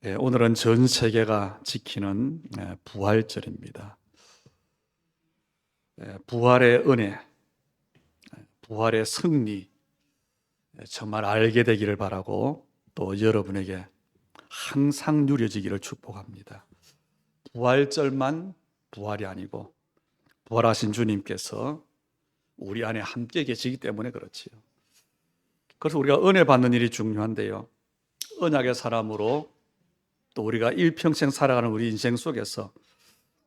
오늘은 전 세계가 지키는 부활절입니다. 부활의 은혜, 부활의 승리 정말 알게 되기를 바라고 또 여러분에게 항상 누려지기를 축복합니다. 부활절만 부활이 아니고 부활하신 주님께서 우리 안에 함께 계시기 때문에 그렇지요. 그래서 우리가 은혜 받는 일이 중요한데요. 언약의 사람으로 또 우리가 일평생 살아가는 우리 인생 속에서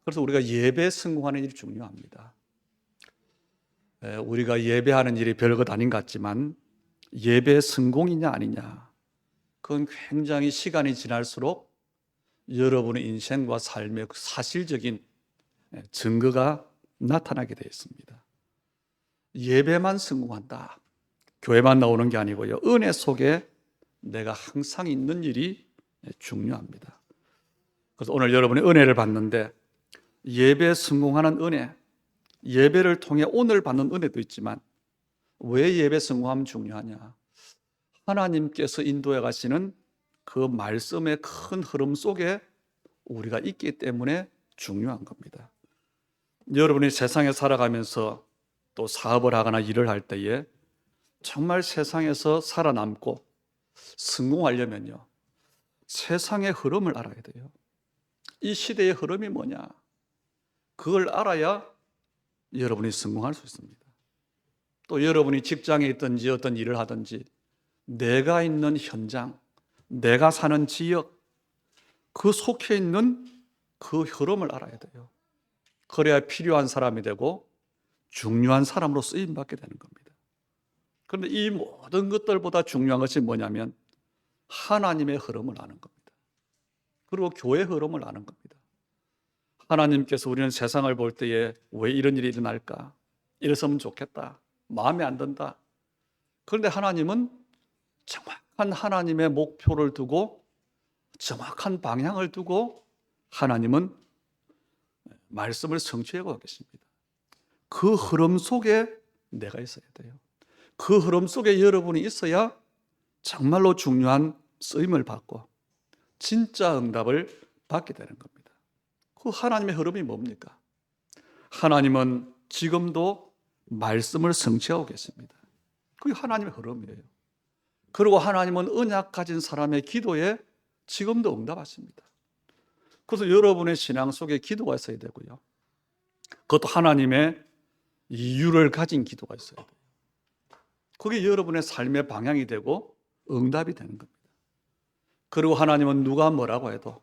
그래서 우리가 예배 성공하는 일이 중요합니다. 우리가 예배하는 일이 별것 아닌 것 같지만 예배 성공이냐 아니냐 그건 굉장히 시간이 지날수록 여러분의 인생과 삶의 사실적인 증거가 나타나게 되어 있습니다. 예배만 성공한다, 교회만 나오는 게 아니고요, 은혜 속에 내가 항상 있는 일이 중요합니다. 그래서 오늘 여러분이 은혜를 받는데 예배 성공하는 은혜, 예배를 통해 오늘 받는 은혜도 있지만 왜 예배 성공하면 중요하냐? 하나님께서 인도해 가시는 그 말씀의 큰 흐름 속에 우리가 있기 때문에 중요한 겁니다. 여러분이 세상에 살아가면서 또 사업을 하거나 일을 할 때에 정말 세상에서 살아남고 성공하려면요, 세상의 흐름을 알아야 돼요. 이 시대의 흐름이 뭐냐? 그걸 알아야 여러분이 성공할 수 있습니다. 또 여러분이 직장에 있든지 어떤 일을 하든지 내가 있는 현장, 내가 사는 지역, 그 속해 있는 그 흐름을 알아야 돼요. 그래야 필요한 사람이 되고 중요한 사람으로 쓰임받게 되는 겁니다. 그런데 이 모든 것들보다 중요한 것이 뭐냐면 하나님의 흐름을 아는 겁니다. 그리고 교회의 흐름을 아는 겁니다. 하나님께서 우리는 세상을 볼 때에 왜 이런 일이 일어날까? 이랬으면 좋겠다, 마음에 안 든다. 그런데 하나님은 정확한 하나님의 목표를 두고 정확한 방향을 두고 하나님은 말씀을 성취하고 계십니다. 그 흐름 속에 내가 있어야 돼요. 그 흐름 속에 여러분이 있어야 정말로 중요한 쓰임을 받고 진짜 응답을 받게 되는 겁니다. 그 하나님의 흐름이 뭡니까? 하나님은 지금도 말씀을 성취하고 계십니다. 그게 하나님의 흐름이에요. 그리고 하나님은 언약 가진 사람의 기도에 지금도 응답하십니다. 그래서 여러분의 신앙 속에 기도가 있어야 되고요, 그것도 하나님의 이유를 가진 기도가 있어야 돼요. 그게 여러분의 삶의 방향이 되고 응답이 되는 겁니다. 그리고 하나님은 누가 뭐라고 해도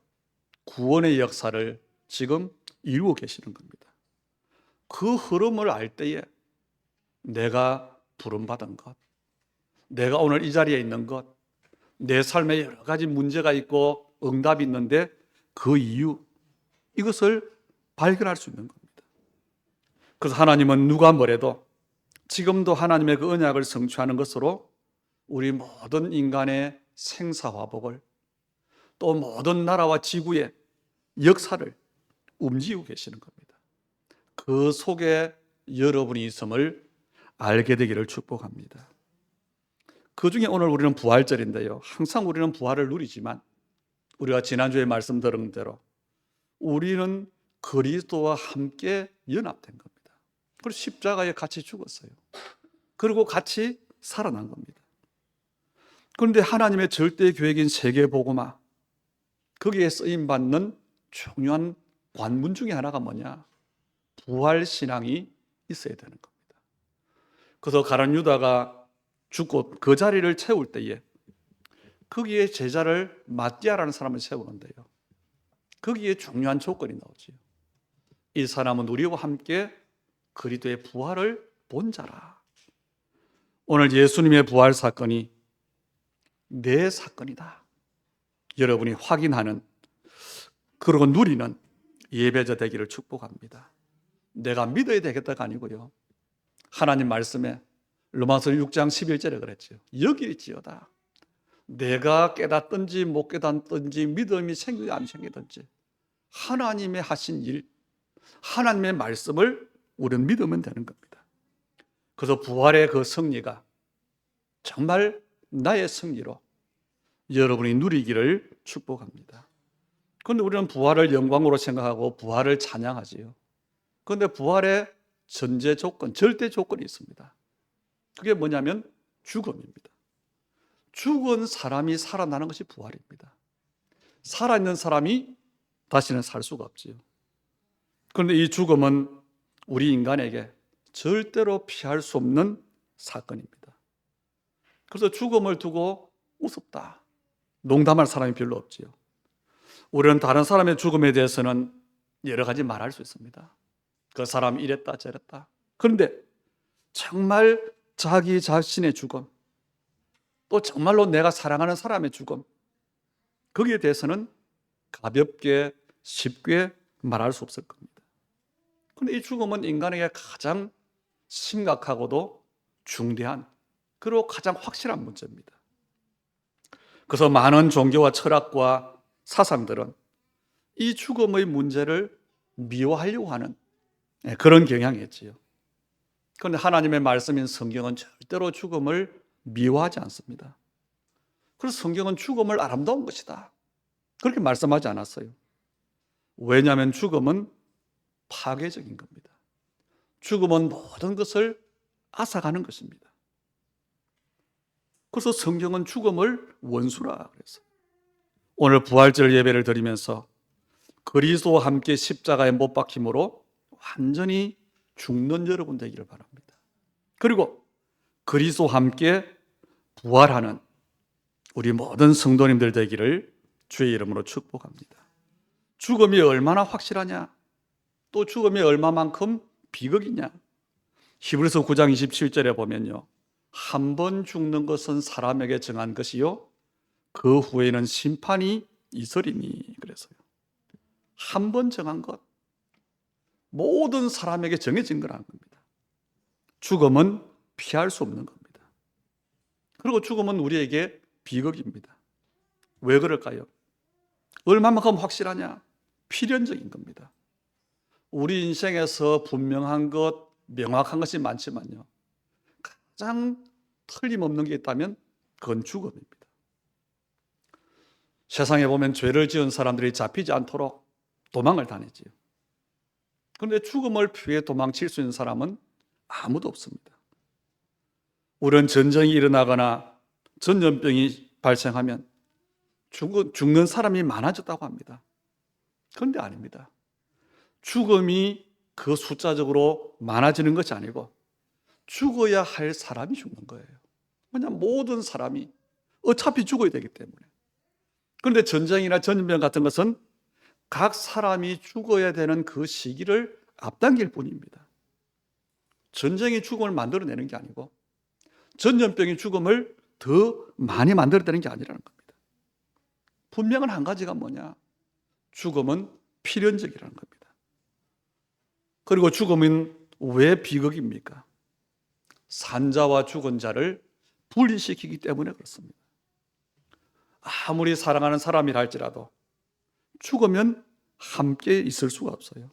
구원의 역사를 지금 이루고 계시는 겁니다. 그 흐름을 알 때에 내가 부름받은 것, 내가 오늘 이 자리에 있는 것, 내 삶에 여러 가지 문제가 있고 응답이 있는데 그 이유, 이것을 발견할 수 있는 겁니다. 그래서 하나님은 누가 뭐래도 지금도 하나님의 그 언약을 성취하는 것으로 우리 모든 인간의 생사화복을, 또 모든 나라와 지구의 역사를 움직이고 계시는 겁니다. 그 속에 여러분이 있음을 알게 되기를 축복합니다. 그 중에 오늘 우리는 부활절인데요, 항상 우리는 부활을 누리지만 우리가 지난주에 말씀 들은 대로 우리는 그리스도와 함께 연합된 겁니다. 그리고 십자가에 같이 죽었어요. 그리고 같이 살아난 겁니다. 그런데 하나님의 절대 계획인 세계복음화, 거기에 쓰임받는 중요한 관문 중에 하나가 뭐냐? 부활신앙이 있어야 되는 겁니다. 그래서 가룟 유다가 죽고 그 자리를 채울 때에 거기에 제자를 마띠아라는 사람을 세우는데요, 거기에 중요한 조건이 나오지요. 이 사람은 우리와 함께 그리스도의 부활을 본 자라. 오늘 예수님의 부활 사건이 내 사건이다, 여러분이 확인하는, 그리고 누리는 예배자 되기를 축복합니다. 내가 믿어야 되겠다가 아니고요, 하나님 말씀에 로마서 6장 11절에 그랬죠. 여길지어다. 내가 깨닫든지 못 깨닫든지 믿음이 생기든지 안 생기든지 하나님의 하신 일, 하나님의 말씀을 우리는 믿으면 되는 겁니다. 그래서 부활의 그 승리가 정말 나의 승리로, 여러분이 누리기를 축복합니다. 그런데 우리는 부활을 영광으로 생각하고 부활을 찬양하지요. 그런데 부활의 전제 조건, 절대 조건이 있습니다. 그게 뭐냐면 죽음입니다. 죽은 사람이 살아나는 것이 부활입니다. 살아있는 사람이 다시는 살 수가 없지요. 그런데 이 죽음은 우리 인간에게 절대로 피할 수 없는 사건입니다. 그래서 죽음을 두고 우습다, 농담할 사람이 별로 없지요. 우리는 다른 사람의 죽음에 대해서는 여러 가지 말할 수 있습니다. 그 사람이 이랬다 저랬다. 그런데 정말 자기 자신의 죽음, 또 정말로 내가 사랑하는 사람의 죽음, 거기에 대해서는 가볍게 쉽게 말할 수 없을 겁니다. 그런데 이 죽음은 인간에게 가장 심각하고도 중대한, 그리고 가장 확실한 문제입니다. 그래서 많은 종교와 철학과 사상들은 이 죽음의 문제를 미화하려고 하는 그런 경향이 있지요. 그런데 하나님의 말씀인 성경은 절대로 죽음을 미화하지 않습니다. 그래서 성경은 죽음을 아름다운 것이다, 그렇게 말씀하지 않았어요. 왜냐하면 죽음은 파괴적인 겁니다. 죽음은 모든 것을 앗아가는 것입니다. 그래서 성경은 죽음을 원수라 그랬어요. 오늘 부활절 예배를 드리면서 그리스도와 함께 십자가에 못 박힘으로 완전히 죽는 여러분 되기를 바랍니다. 그리고 그리스도와 함께 부활하는 우리 모든 성도님들 되기를 주의 이름으로 축복합니다. 죽음이 얼마나 확실하냐, 또 죽음이 얼마만큼 비극이냐. 히브리서 9장 27절에 보면요, 한 번 죽는 것은 사람에게 정한 것이요 그 후에는 심판이 있으리니. 그래서요, 한 번 정한 것, 모든 사람에게 정해진 거라는 겁니다. 죽음은 피할 수 없는 겁니다. 그리고 죽음은 우리에게 비극입니다. 왜 그럴까요? 얼마만큼 확실하냐? 필연적인 겁니다. 우리 인생에서 분명한 것, 명확한 것이 많지만요, 가장 틀림없는 게 있다면 그건 죽음입니다. 세상에 보면 죄를 지은 사람들이 잡히지 않도록 도망을 다니지요. 그런데 죽음을 피해 도망칠 수 있는 사람은 아무도 없습니다. 우리는 전쟁이 일어나거나 전염병이 발생하면 죽는 사람이 많아졌다고 합니다. 그런데 아닙니다. 죽음이 그 숫자적으로 많아지는 것이 아니고 죽어야 할 사람이 죽는 거예요. 왜냐하면 모든 사람이 어차피 죽어야 되기 때문에. 그런데 전쟁이나 전염병 같은 것은 각 사람이 죽어야 되는 그 시기를 앞당길 뿐입니다. 전쟁이 죽음을 만들어내는 게 아니고 전염병이 죽음을 더 많이 만들어내는 게 아니라는 겁니다. 분명한 한 가지가 뭐냐? 죽음은 필연적이라는 겁니다. 그리고 죽음은 왜 비극입니까? 산자와 죽은 자를 분리시키기 때문에 그렇습니다. 아무리 사랑하는 사람이라 할지라도 죽으면 함께 있을 수가 없어요.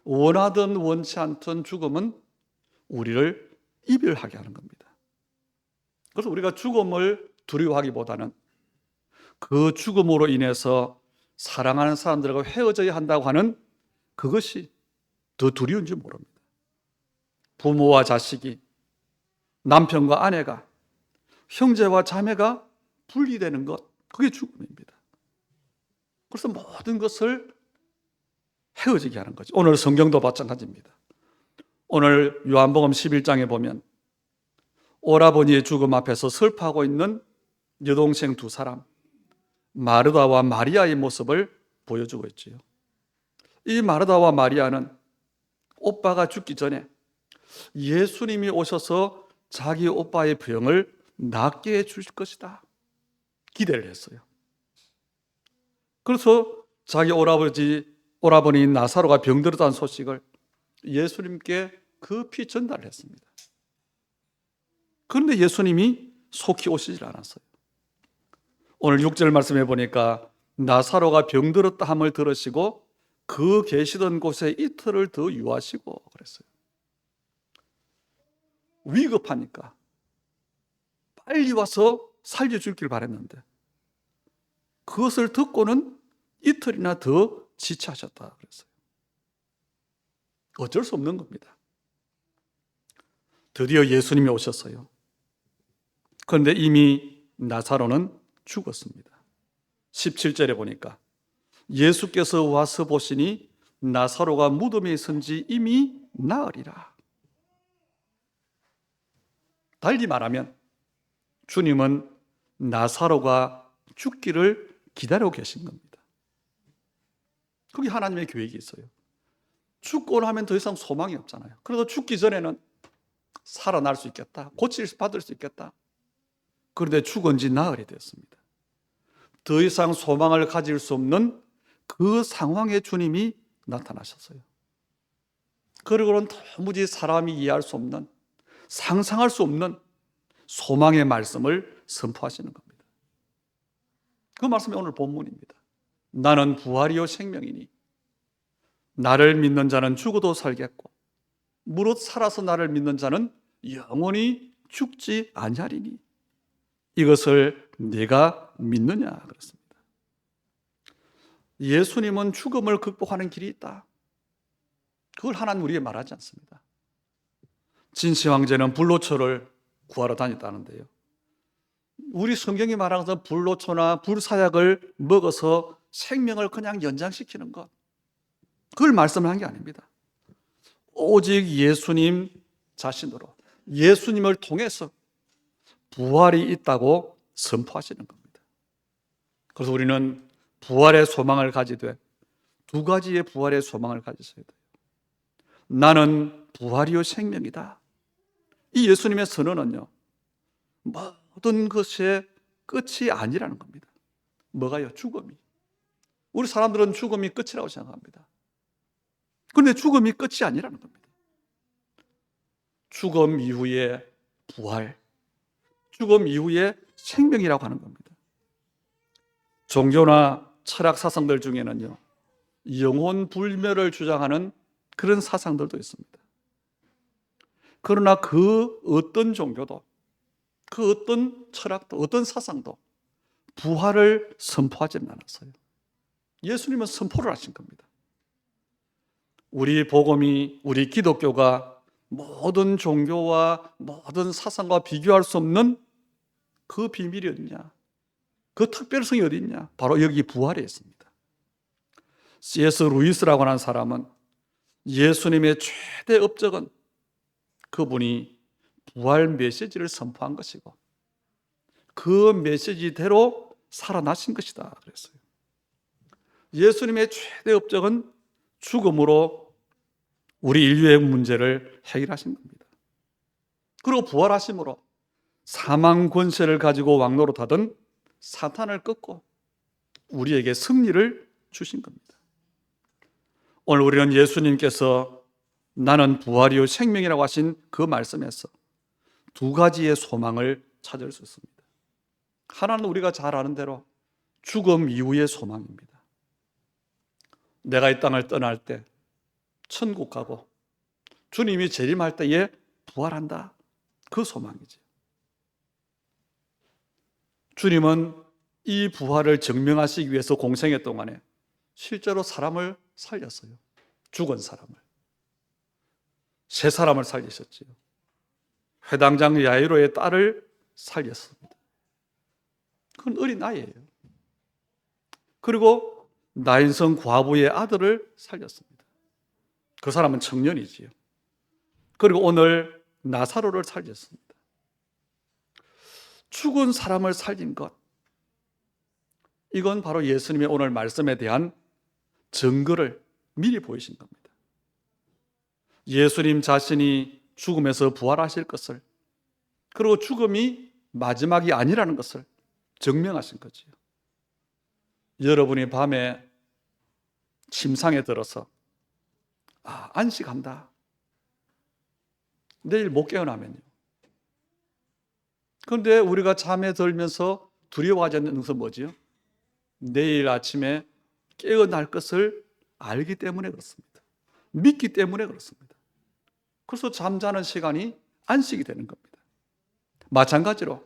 원하든 원치 않든 죽음은 우리를 이별하게 하는 겁니다. 그래서 우리가 죽음을 두려워하기보다는 그 죽음으로 인해서 사랑하는 사람들과 헤어져야 한다고 하는 그것이 더 두려운지 모릅니다. 부모와 자식이, 남편과 아내가, 형제와 자매가 분리되는 것, 그게 죽음입니다. 그래서 모든 것을 헤어지게 하는 거죠. 오늘 성경도 마찬가지입니다. 오늘 요한복음 11장에 보면 오라버니의 죽음 앞에서 슬퍼하고 있는 여동생 두 사람, 마르다와 마리아의 모습을 보여주고 있지요. 이 마르다와 마리아는 오빠가 죽기 전에 예수님이 오셔서 자기 오빠의 병을 낫게 해주실 것이다 기대를 했어요. 그래서 자기 오라버니 나사로가 병들었다는 소식을 예수님께 급히 전달을 했습니다. 그런데 예수님이 속히 오시질 않았어요. 오늘 6절 말씀해 보니까 나사로가 병들었다 함을 들으시고 그 계시던 곳에 이틀을 더 유하시고 그랬어요. 위급하니까 빨리 와서 살려줄 길 바랬는데 그것을 듣고는 이틀이나 더 지체하셨다 그랬어요. 어쩔 수 없는 겁니다. 드디어 예수님이 오셨어요. 그런데 이미 나사로는 죽었습니다. 17절에 보니까 예수께서 와서 보시니 나사로가 무덤에 있은 지 이미 나흘이라. 달리 말하면 주님은 나사로가 죽기를 기다리고 계신 겁니다. 그게 하나님의 계획이 있어요. 죽고 나면 더 이상 소망이 없잖아요. 그래도 죽기 전에는 살아날 수 있겠다. 고칠 받을 수 있겠다. 그런데 죽은 지 나흘이 됐습니다. 더 이상 소망을 가질 수 없는 그 상황에 주님이 나타나셨어요. 그리고는 도무지 사람이 이해할 수 없는, 상상할 수 없는 소망의 말씀을 선포하시는 겁니다. 그 말씀이 오늘 본문입니다. 나는 부활이요 생명이니 나를 믿는 자는 죽어도 살겠고 무릇 살아서 나를 믿는 자는 영원히 죽지 아니하리니 이것을 네가 믿느냐 그랬습니다. 예수님은 죽음을 극복하는 길이 있다. 그걸 하나님 우리에게 말하지 않습니다. 진시 황제는 불로초를 구하러 다녔다는데요. 우리 성경이 말하는 것은 불로초나 불사약을 먹어서 생명을 그냥 연장시키는 것, 그걸 말씀한 게 아닙니다. 오직 예수님 자신으로, 예수님을 통해서 부활이 있다고 선포하시는 겁니다. 그래서 우리는 부활의 소망을 가지되 두 가지의 부활의 소망을 가지셔야 돼요. 나는 부활이요 생명이다. 이 예수님의 선언은요, 모든 것의 끝이 아니라는 겁니다. 뭐가요? 죽음이. 우리 사람들은 죽음이 끝이라고 생각합니다. 그런데 죽음이 끝이 아니라는 겁니다. 죽음 이후에 부활, 죽음 이후에 생명이라고 하는 겁니다. 종교나 철학 사상들 중에는요, 영혼 불멸을 주장하는 그런 사상들도 있습니다. 그러나 그 어떤 종교도, 그 어떤 철학도, 어떤 사상도 부활을 선포하지는 않았어요. 예수님은 선포를 하신 겁니다. 우리 복음이, 우리 기독교가 모든 종교와 모든 사상과 비교할 수 없는 그 비밀이 어디냐? 그 특별성이 어디 있냐? 바로 여기 부활에 있습니다. C.S. 루이스라고 하는 사람은 예수님의 최대 업적은 그분이 부활 메시지를 선포한 것이고 그 메시지대로 살아나신 것이다 그랬어요. 예수님의 최대 업적은 죽음으로 우리 인류의 문제를 해결하신 겁니다. 그리고 부활하심으로 사망 권세를 가지고 왕노릇하던 사탄을 꺾고 우리에게 승리를 주신 겁니다. 오늘 우리는 예수님께서 나는 부활이요 생명이라고 하신 그 말씀에서 두 가지의 소망을 찾을 수 있습니다. 하나는 우리가 잘 아는 대로 죽음 이후의 소망입니다. 내가 이 땅을 떠날 때 천국 가고 주님이 재림할 때에 부활한다. 그 소망이지. 주님은 이 부활을 증명하시기 위해서 공생의 동안에 실제로 사람을 살렸어요. 죽은 사람을. 세 사람을 살리셨지요. 회당장 야이로의 딸을 살렸습니다. 그건 어린 아이예요. 그리고 나인성 과부의 아들을 살렸습니다. 그 사람은 청년이지요. 그리고 오늘 나사로를 살렸습니다. 죽은 사람을 살린 것, 이건 바로 예수님의 오늘 말씀에 대한 증거를 미리 보이신 겁니다. 예수님 자신이 죽음에서 부활하실 것을, 그리고 죽음이 마지막이 아니라는 것을 증명하신 거지요. 여러분이 밤에 침상에 들어서 안식한다. 내일 못 깨어나면요. 그런데 우리가 잠에 들면서 두려워하지 않는 것은 뭐지요? 내일 아침에 깨어날 것을 알기 때문에 그렇습니다. 믿기 때문에 그렇습니다. 그래서 잠자는 시간이 안식이 되는 겁니다. 마찬가지로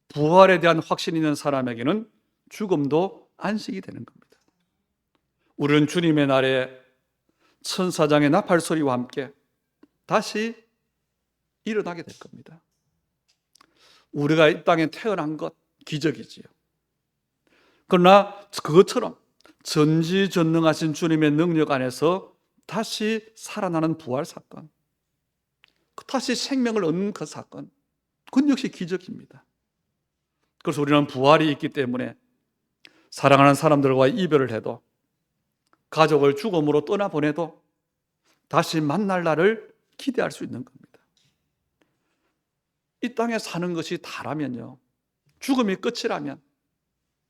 부활에 대한 확신이 있는 사람에게는 죽음도 안식이 되는 겁니다. 우리는 주님의 날에 천사장의 나팔 소리와 함께 다시 일어나게 될 겁니다. 우리가 이 땅에 태어난 것 기적이지요. 그러나 그것처럼 전지전능하신 주님의 능력 안에서 다시 살아나는 부활 사건, 다시 생명을 얻는 그 사건, 그건 역시 기적입니다. 그래서 우리는 부활이 있기 때문에 사랑하는 사람들과 이별을 해도, 가족을 죽음으로 떠나보내도 다시 만날 날을 기대할 수 있는 겁니다. 이 땅에 사는 것이 다라면요, 죽음이 끝이라면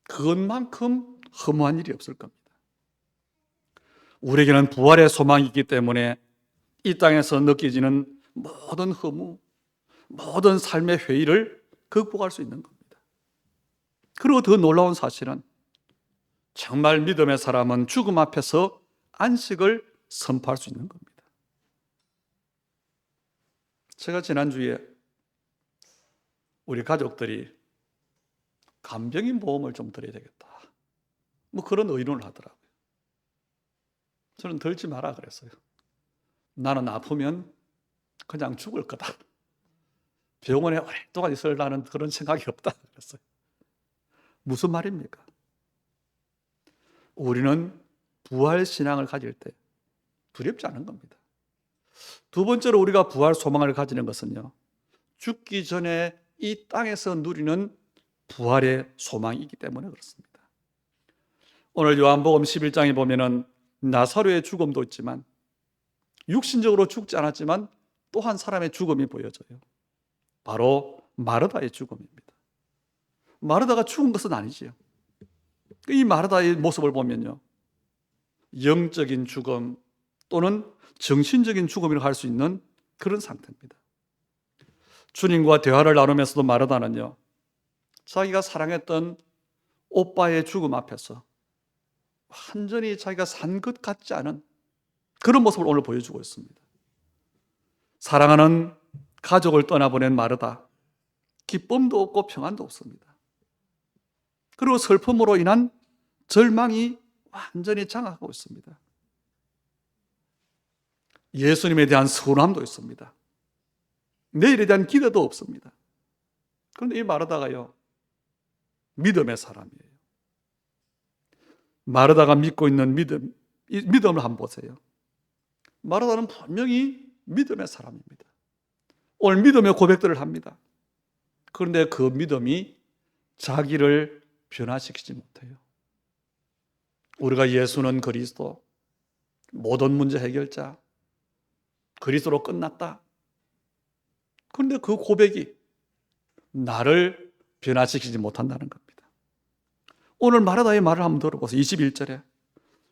그것만큼 허무한 일이 없을 겁니다. 우리에게는 부활의 소망이 있기 때문에 이 땅에서 느껴지는 모든 허무, 모든 삶의 회의를 극복할 수 있는 겁니다. 그리고 더 놀라운 사실은 정말 믿음의 사람은 죽음 앞에서 안식을 선포할 수 있는 겁니다. 제가 지난주에 우리 가족들이 간병인 보험을 좀 들어야 되겠다, 그런 의논을 하더라고요. 저는 들지 마라 그랬어요. 나는 아프면 그냥 죽을 거다. 병원에 오랫동안 있으려는 그런 생각이 없다 그랬어요. 무슨 말입니까? 우리는 부활 신앙을 가질 때 두렵지 않은 겁니다. 두 번째로 우리가 부활 소망을 가지는 것은요, 죽기 전에 이 땅에서 누리는 부활의 소망이기 때문에 그렇습니다. 오늘 요한복음 11장에 보면은 나사로의 죽음도 있지만, 육신적으로 죽지 않았지만 또 한 사람의 죽음이 보여져요. 바로 마르다의 죽음입니다. 마르다가 죽은 것은 아니지요. 이 마르다의 모습을 보면요, 영적인 죽음 또는 정신적인 죽음이라고 할 수 있는 그런 상태입니다. 주님과 대화를 나누면서도 마르다는요, 자기가 사랑했던 오빠의 죽음 앞에서 완전히 자기가 산 것 같지 않은 그런 모습을 오늘 보여주고 있습니다. 사랑하는 가족을 떠나보낸 마르다, 기쁨도 없고 평안도 없습니다. 그리고 슬픔으로 인한 절망이 완전히 장악하고 있습니다. 예수님에 대한 서운함도 있습니다. 내일에 대한 기대도 없습니다. 그런데 이 마르다가요, 믿음의 사람이에요. 마르다가 믿고 있는 믿음, 이 믿음을 한번 보세요. 마르다는 분명히 믿음의 사람입니다. 오늘 믿음의 고백들을 합니다. 그런데 그 믿음이 자기를 변화시키지 못해요. 우리가 예수는 그리스도, 모든 문제 해결자, 그리스도로 끝났다. 그런데 그 고백이 나를 변화시키지 못한다는 겁니다. 오늘 마르다의 말을 한번 들어보세요. 21절에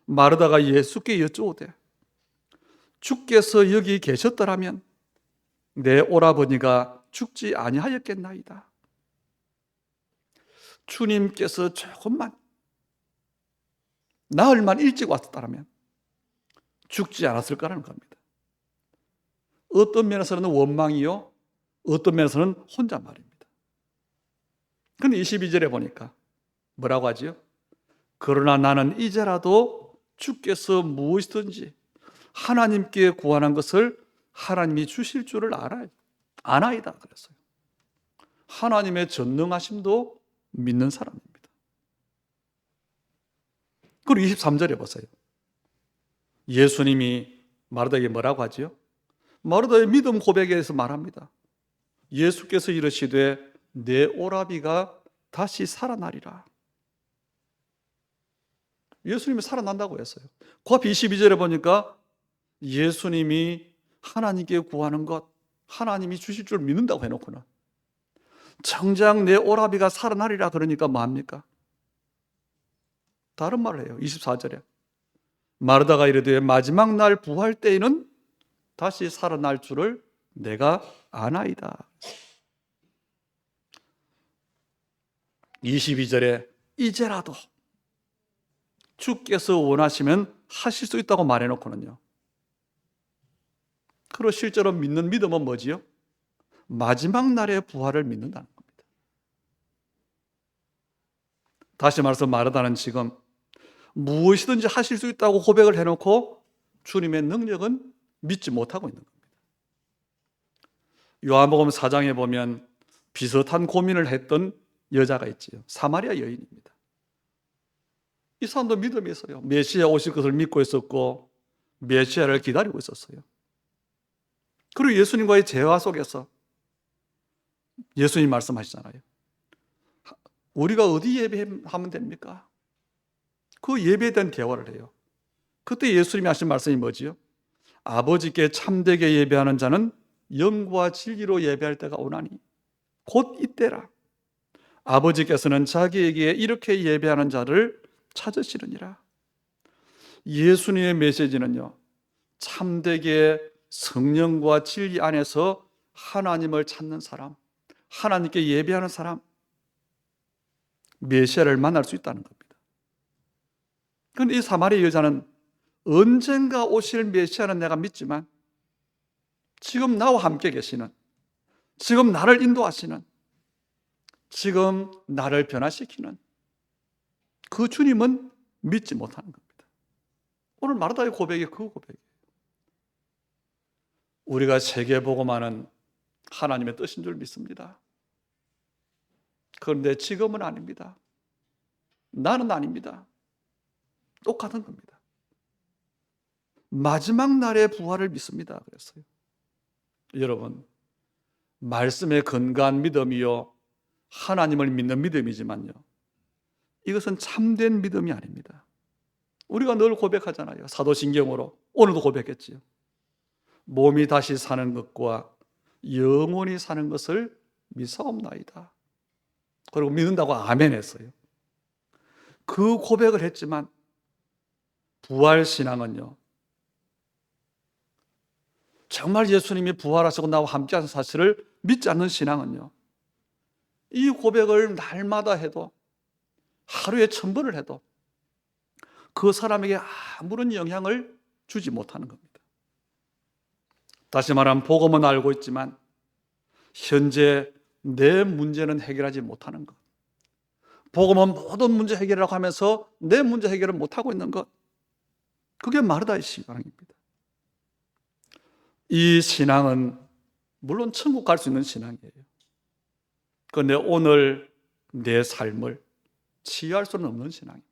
마르다가 예수께 여쭈오되, 주께서 여기 계셨더라면 내 오라버니가 죽지 아니하였겠나이다. 주님께서 조금만 나흘만 일찍 왔다면 죽지 않았을 거라는 겁니다. 어떤 면에서는 원망이요, 어떤 면에서는 혼잣말입니다. 그런데 22절에 보니까 뭐라고 하지요? 그러나 나는 이제라도 주께서 무엇이든지 하나님께 구하는 것을 하나님이 주실 줄을 아나이다 그랬어요. 하나님의 전능하심도 믿는 사람입니다. 그리고 23절에 보세요. 예수님이 마르다에게 뭐라고 하지요? 마르다의 믿음 고백에 대해서 말합니다. 예수께서 이르시되 내 오라비가 다시 살아나리라. 예수님이 살아난다고 했어요. 그 앞 22절에 보니까 예수님이 하나님께 구하는 것, 하나님이 주실 줄 믿는다고 해놓고는 정작 내 오라비가 살아나리라 그러니까 뭐합니까? 다른 말을 해요. 24절에 마르다가 이르되 마지막 날 부활 때에는 다시 살아날 줄을 내가 아나이다. 22절에 이제라도 주께서 원하시면 하실 수 있다고 말해놓고는요, 그리고 실제로 믿는 믿음은 뭐지요? 마지막 날의 부활을 믿는다는 겁니다. 다시 말해서 마르다는 지금 무엇이든지 하실 수 있다고 고백을 해놓고 주님의 능력은 믿지 못하고 있는 겁니다. 요한복음 4장에 보면 비슷한 고민을 했던 여자가 있지요. 사마리아 여인입니다. 이 사람도 믿음이 있어요. 메시아 오실 것을 믿고 있었고 메시아를 기다리고 있었어요. 그리고 예수님과의 대화 속에서 예수님 말씀하시잖아요. 우리가 어디 예배하면 됩니까? 그 예배에 대한 대화를 해요. 그때 예수님이 하신 말씀이 뭐지요? 아버지께 참되게 예배하는 자는 영과 진리로 예배할 때가 오나니 곧 이때라. 아버지께서는 자기에게 이렇게 예배하는 자를 찾으시느니라. 예수님의 메시지는요, 참되게 성령과 진리 안에서 하나님을 찾는 사람, 하나님께 예배하는 사람, 메시아를 만날 수 있다는 겁니다. 그런데 이 사마리아 여자는 언젠가 오실 메시아는 내가 믿지만 지금 나와 함께 계시는, 지금 나를 인도하시는, 지금 나를 변화시키는 그 주님은 믿지 못하는 겁니다. 오늘 마르다의 고백이 그 고백이에요. 우리가 세계복음화는 하나님의 뜻인 줄 믿습니다. 그런데 지금은 아닙니다. 나는 아닙니다. 똑같은 겁니다. 마지막 날의 부활을 믿습니다. 그랬어요. 여러분, 말씀에 근거한 믿음이요, 하나님을 믿는 믿음이지만요, 이것은 참된 믿음이 아닙니다. 우리가 늘 고백하잖아요. 사도신경으로 오늘도 고백했지요. 몸이 다시 사는 것과 영원히 사는 것을 믿사옵나이다. 그리고 믿는다고 아멘 했어요. 그 고백을 했지만 부활신앙은요, 정말 예수님이 부활하시고 나와 함께하는 사실을 믿지 않는 신앙은요, 이 고백을 날마다 해도, 하루에 1000번을 해도 그 사람에게 아무런 영향을 주지 못하는 겁니다. 다시 말하면 복음은 알고 있지만 현재 내 문제는 해결하지 못하는 것, 복음은 모든 문제 해결이라고 하면서 내 문제 해결을 못하고 있는 것, 그게 마르다의 신앙입니다. 이 신앙은 물론 천국 갈 수 있는 신앙이에요. 그런데 오늘 내 삶을 치유할 수는 없는 신앙입니다.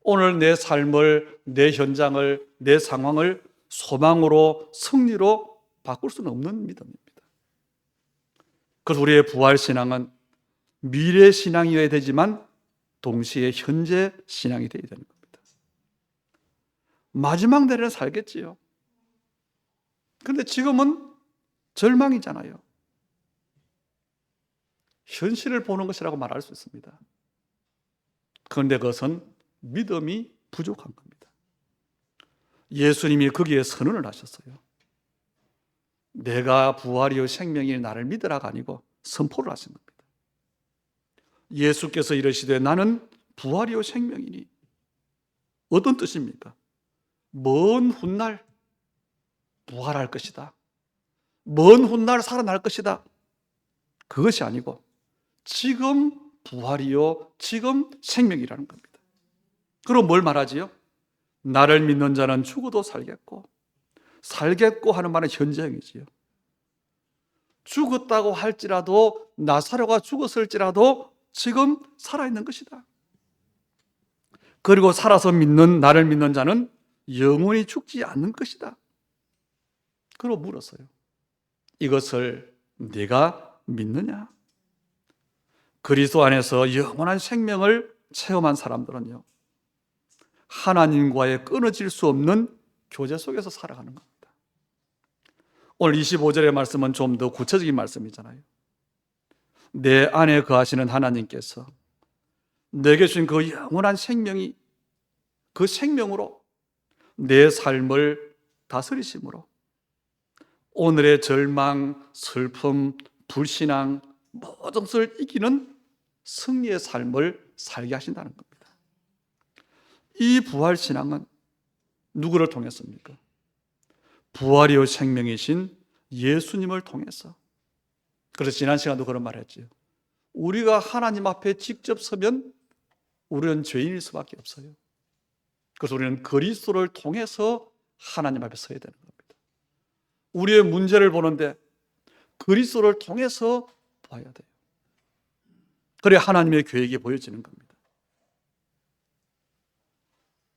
오늘 내 삶을, 내 현장을, 내 상황을 소망으로, 승리로 바꿀 수는 없는 믿음입니다. 그래서 우리의 부활신앙은 미래 신앙이어야 되지만 동시에 현재 신앙이 되어야 되는 겁니다. 마지막 날에는 살겠지요. 그런데 지금은 절망이잖아요. 현실을 보는 것이라고 말할 수 있습니다. 그런데 그것은 믿음이 부족한 겁니다. 예수님이 거기에 선언을 하셨어요. 내가 부활이요 생명이 나를 믿으라가 아니고 선포를 하신 겁니다. 예수께서 이르시되 나는 부활이요 생명이니, 어떤 뜻입니까? 먼 훗날 부활할 것이다, 먼 훗날 살아날 것이다, 그것이 아니고 지금 부활이요 지금 생명이라는 겁니다. 그럼 뭘 말하지요? 나를 믿는 자는 죽어도 살겠고, 살겠고 하는 말은 현재형이지요. 죽었다고 할지라도, 나사로가 죽었을지라도 지금 살아있는 것이다. 그리고 살아서 믿는, 나를 믿는 자는 영원히 죽지 않는 것이다. 그리고 물었어요. 이것을 네가 믿느냐? 그리스도 안에서 영원한 생명을 체험한 사람들은요, 하나님과의 끊어질 수 없는 교제 속에서 살아가는 겁니다. 오늘 25절의 말씀은 좀 더 구체적인 말씀이잖아요. 내 안에 거하시는 하나님께서 내게 주신 그 영원한 생명이, 그 생명으로 내 삶을 다스리심으로 오늘의 절망, 슬픔, 불신앙 모든 것을 이기는 승리의 삶을 살게 하신다는 겁니다. 이 부활신앙은 누구를 통했습니까? 부활이요 생명이신 예수님을 통해서. 그래서 지난 시간도 그런 말 했죠. 우리가 하나님 앞에 직접 서면 우리는 죄인일 수밖에 없어요. 그래서 우리는 그리스도를 통해서 하나님 앞에 서야 되는 겁니다. 우리의 문제를 보는데 그리스도를 통해서 봐야 돼요. 그래야 하나님의 계획이 보여지는 겁니다.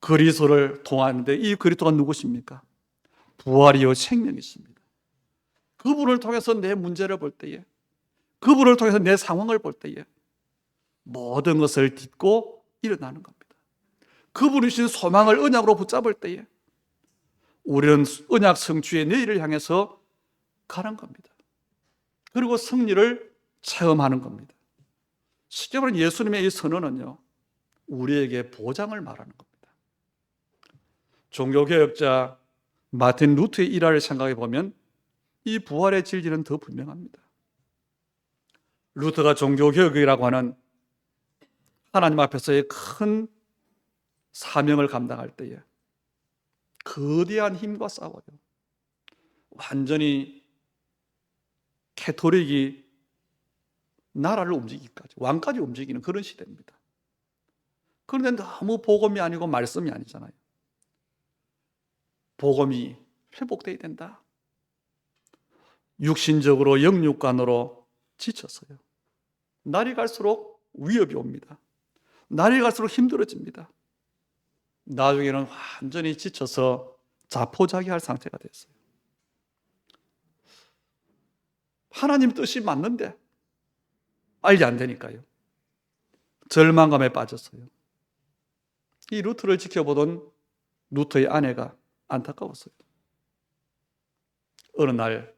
그리스도를 통하는데 이 그리스도가 누구십니까? 부활이요 생명이십니다. 그분을 통해서 내 문제를 볼 때에, 그분을 통해서 내 상황을 볼 때에 모든 것을 딛고 일어나는 겁니다. 그분이 주신 소망을 언약으로 붙잡을 때에 우리는 언약 성취의 내일을 향해서 가는 겁니다. 그리고 승리를 체험하는 겁니다. 쉽게 말하면 예수님의 이 선언은요, 우리에게 보장을 말하는 겁니다. 종교개혁자 마틴 루트의 일화를 생각해 보면 이 부활의 진리는 더 분명합니다. 루터가 종교개혁이라고 하는 하나님 앞에서의 큰 사명을 감당할 때에 거대한 힘과 싸워요. 완전히 캐토릭이 나라를 움직이기까지, 왕까지 움직이는 그런 시대입니다. 그런데 너무 복음이 아니고 말씀이 아니잖아요. 복음이 회복돼야 된다. 육신적으로 영육간으로 지쳤어요. 날이 갈수록 위협이 옵니다. 날이 갈수록 힘들어집니다. 나중에는 완전히 지쳐서 자포자기할 상태가 됐어요. 하나님 뜻이 맞는데 알지 안 되니까요. 절망감에 빠졌어요. 이 루터를 지켜보던 루터의 아내가 안타까웠어요. 어느 날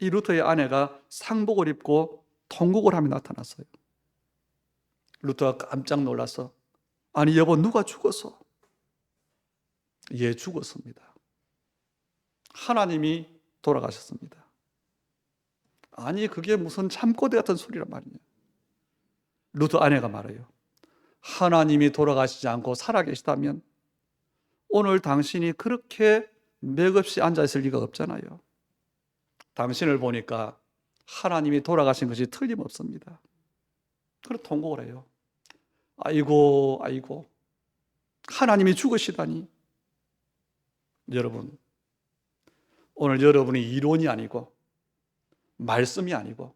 이 루터의 아내가 상복을 입고 통곡을 하며 나타났어요. 루터가 깜짝 놀라서, 아니 여보, 누가 죽었어? 예, 죽었습니다. 하나님이 돌아가셨습니다. 아니 그게 무슨 참고대 같은 소리란 말이냐. 루터 아내가 말해요. 하나님이 돌아가시지 않고 살아계시다면 오늘 당신이 그렇게 맥없이 앉아있을 리가 없잖아요. 당신을 보니까 하나님이 돌아가신 것이 틀림없습니다. 그래서 통곡을 해요. 아이고 하나님이 죽으시다니. 여러분, 오늘 여러분이 이론이 아니고 말씀이 아니고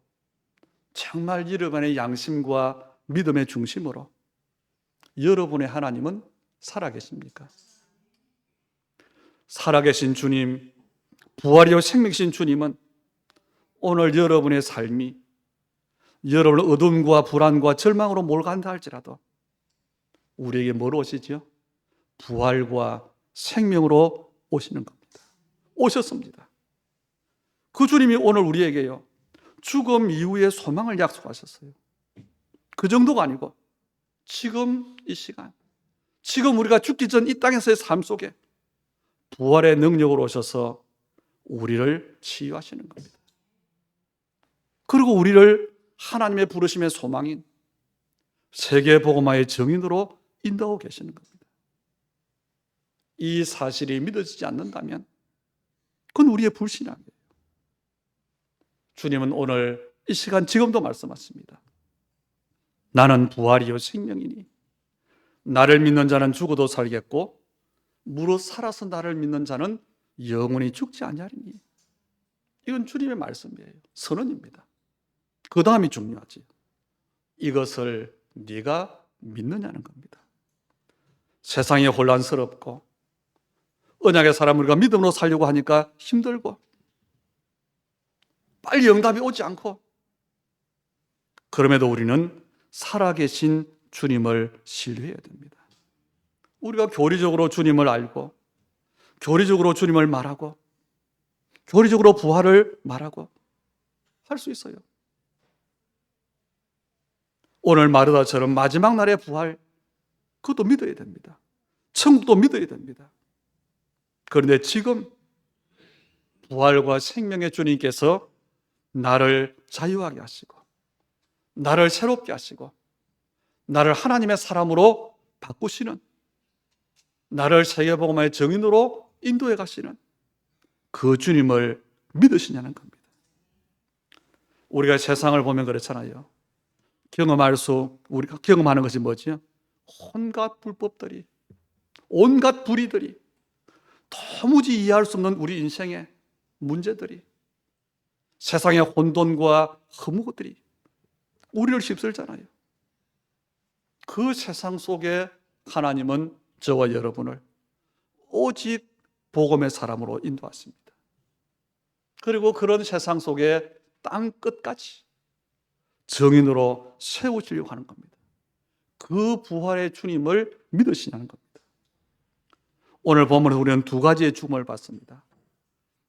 정말 여러분의 양심과 믿음의 중심으로 여러분의 하나님은 살아계십니까? 살아계신 주님, 부활이요 생명이신 주님은 오늘 여러분의 삶이 여러분의 어둠과 불안과 절망으로 몰간다 할지라도 우리에게 뭐로 오시죠? 부활과 생명으로 오시는 겁니다. 오셨습니다. 그 주님이 오늘 우리에게요, 죽음 이후의 소망을 약속하셨어요. 그 정도가 아니고 지금 이 시간, 지금 우리가 죽기 전 이 땅에서의 삶 속에 부활의 능력으로 오셔서 우리를 치유하시는 겁니다. 그리고 우리를 하나님의 부르심의 소망인 세계복음화의 증인으로 인도하고 계시는 겁니다. 이 사실이 믿어지지 않는다면 그건 우리의 불신앙이에요. 주님은 오늘 이 시간 지금도 말씀하십니다. 나는 부활이요 생명이니 나를 믿는 자는 죽어도 살겠고 무릇 살아서 나를 믿는 자는 영원히 죽지 아니하리니. 이건 주님의 말씀이에요. 선언입니다. 그 다음이 중요하지. 이것을 네가 믿느냐는 겁니다. 세상이 혼란스럽고 언약의 사람 우리가 믿음으로 살려고 하니까 힘들고 빨리 응답이 오지 않고, 그럼에도 우리는 살아계신 주님을 신뢰해야 됩니다. 우리가 교리적으로 주님을 알고 교리적으로 주님을 말하고 교리적으로 부활을 말하고 할 수 있어요. 오늘 마르다처럼 마지막 날의 부활, 그것도 믿어야 됩니다. 천국도 믿어야 됩니다. 그런데 지금 부활과 생명의 주님께서 나를 자유하게 하시고 나를 새롭게 하시고 나를 하나님의 사람으로 바꾸시는, 나를 세계복음화의 증인으로 인도해 가시는 그 주님을 믿으시냐는 겁니다. 우리가 세상을 보면 그렇잖아요. 우리가 경험하는 것이 뭐지요? 온갖 불법들이, 온갖 불의들이, 도무지 이해할 수 없는 우리 인생의 문제들이, 세상의 혼돈과 허무들이 우리를 휩쓸잖아요. 그 세상 속에 하나님은 저와 여러분을 오직 복음의 사람으로 인도하십니다. 그리고 그런 세상 속에 땅 끝까지 정인으로 세우시려고 하는 겁니다. 그 부활의 주님을 믿으시냐는 겁니다. 오늘 본문에서 우리는 두 가지의 죽음을 봤습니다.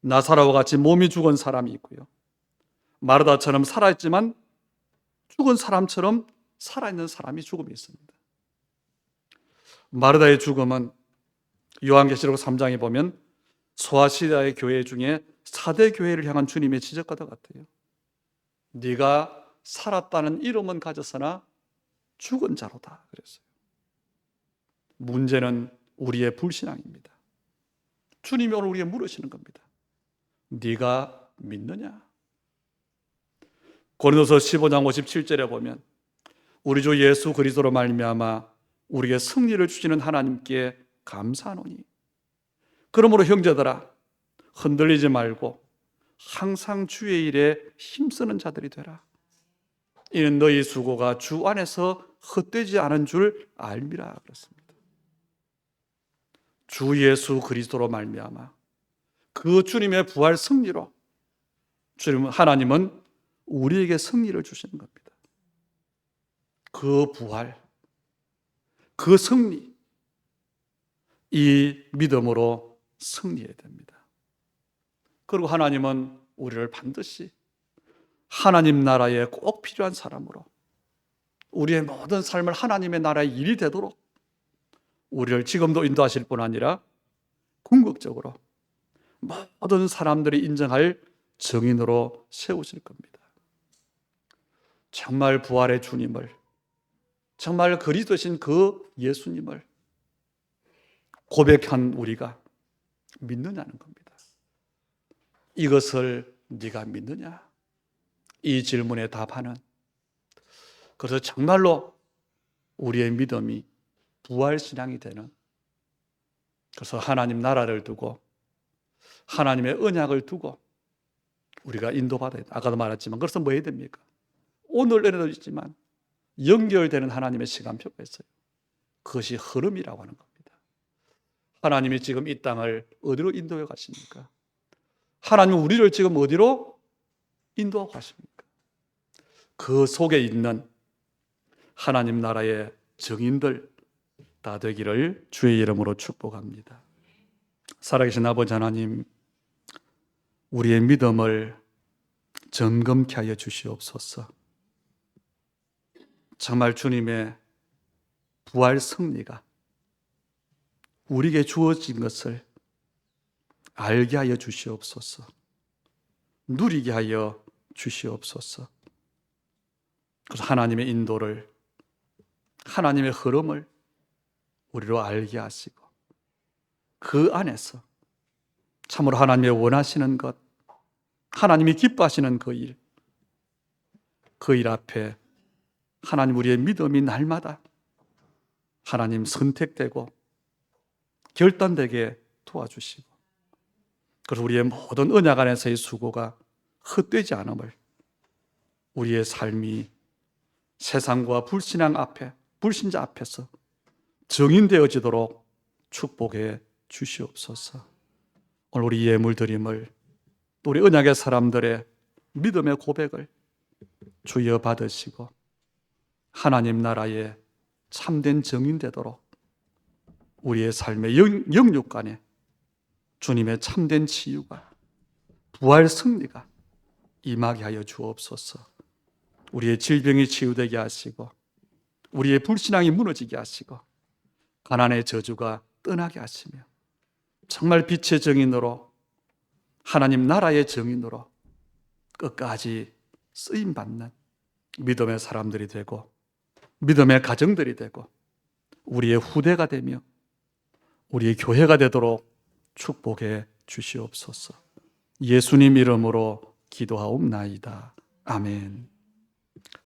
나사로와 같이 몸이 죽은 사람이 있고요, 마르다처럼 살아있지만 죽은 사람처럼 살아있는 사람이 죽음이 있습니다. 마르다의 죽음은 요한계시록 3장에 보면 소아시아의 교회 중에 4대 교회를 향한 주님의 지적과도 같아요. 네가 살았다는 이름은 가졌으나 죽은 자로다 그랬어요. 문제는 우리의 불신앙입니다. 주님이 오늘 우리에게 물으시는 겁니다. 네가 믿느냐? 고린도서 15장 57절에 보면 우리 주 예수 그리스도로 말미암아 우리에게 승리를 주시는 하나님께 감사하노니 그러므로 형제들아 흔들리지 말고 항상 주의 일에 힘쓰는 자들이 되라. 이는 너희 수고가 주 안에서 헛되지 않은 줄 알미라 그렇습니다. 주 예수 그리스도로 말미암아 그 주님의 부활 승리로 주님 하나님은 우리에게 승리를 주시는 겁니다. 그 부활, 그 승리, 이 믿음으로 승리해야 됩니다. 그리고 하나님은 우리를 반드시 하나님 나라에 꼭 필요한 사람으로, 우리의 모든 삶을 하나님의 나라의 일이 되도록 우리를 지금도 인도하실 뿐 아니라 궁극적으로 모든 사람들이 인정할 정인으로 세우실 겁니다. 정말 부활의 주님을, 정말 그리스도신 그 예수님을 고백한 우리가 믿느냐는 겁니다. 이것을 네가 믿느냐? 이 질문에 답하는, 그래서 정말로 우리의 믿음이 부활신앙이 되는, 그래서 하나님 나라를 두고 하나님의 언약을 두고 우리가 인도받아야 돼. 아까도 말했지만 그래서 뭐 해야 됩니까? 오늘 은혜도 있지만 연결되는 하나님의 시간표가 있어요. 그것이 흐름이라고 하는 겁니다. 하나님이 지금 이 땅을 어디로 인도해 가십니까? 하나님은 우리를 지금 어디로 인도하고 가십니까? 그 속에 있는 하나님 나라의 증인들 다 되기를 주의 이름으로 축복합니다. 살아계신 아버지 하나님, 우리의 믿음을 점검케 하여 주시옵소서. 정말 주님의 부활 승리가 우리에게 주어진 것을 알게 하여 주시옵소서. 누리게 하여 주시옵소서. 그래서 하나님의 인도를, 하나님의 흐름을 우리로 알게 하시고 그 안에서 참으로 하나님의 원하시는 것, 하나님이 기뻐하시는 그 일 앞에 하나님 우리의 믿음이 날마다 하나님 선택되고 결단되게 도와주시고, 그래서 우리의 모든 언약 안에서의 수고가 헛되지 않음을, 우리의 삶이 세상과 불신앙 앞에, 불신자 앞에서 정인되어지도록 축복해 주시옵소서. 오늘 우리 예물 드림을, 또 우리 언약의 사람들의 믿음의 고백을 주여 받으시고 하나님 나라의 참된 정인되도록 우리의 삶의 영육간에 주님의 참된 치유가, 부활 승리가 임하게 하여 주옵소서. 우리의 질병이 치유되게 하시고 우리의 불신앙이 무너지게 하시고 가난의 저주가 떠나게 하시며 정말 빛의 정인으로, 하나님 나라의 정인으로 끝까지 쓰임받는 믿음의 사람들이 되고 믿음의 가정들이 되고 우리의 후대가 되며 우리의 교회가 되도록 축복해 주시옵소서. 예수님 이름으로 기도하옵나이다. 아멘.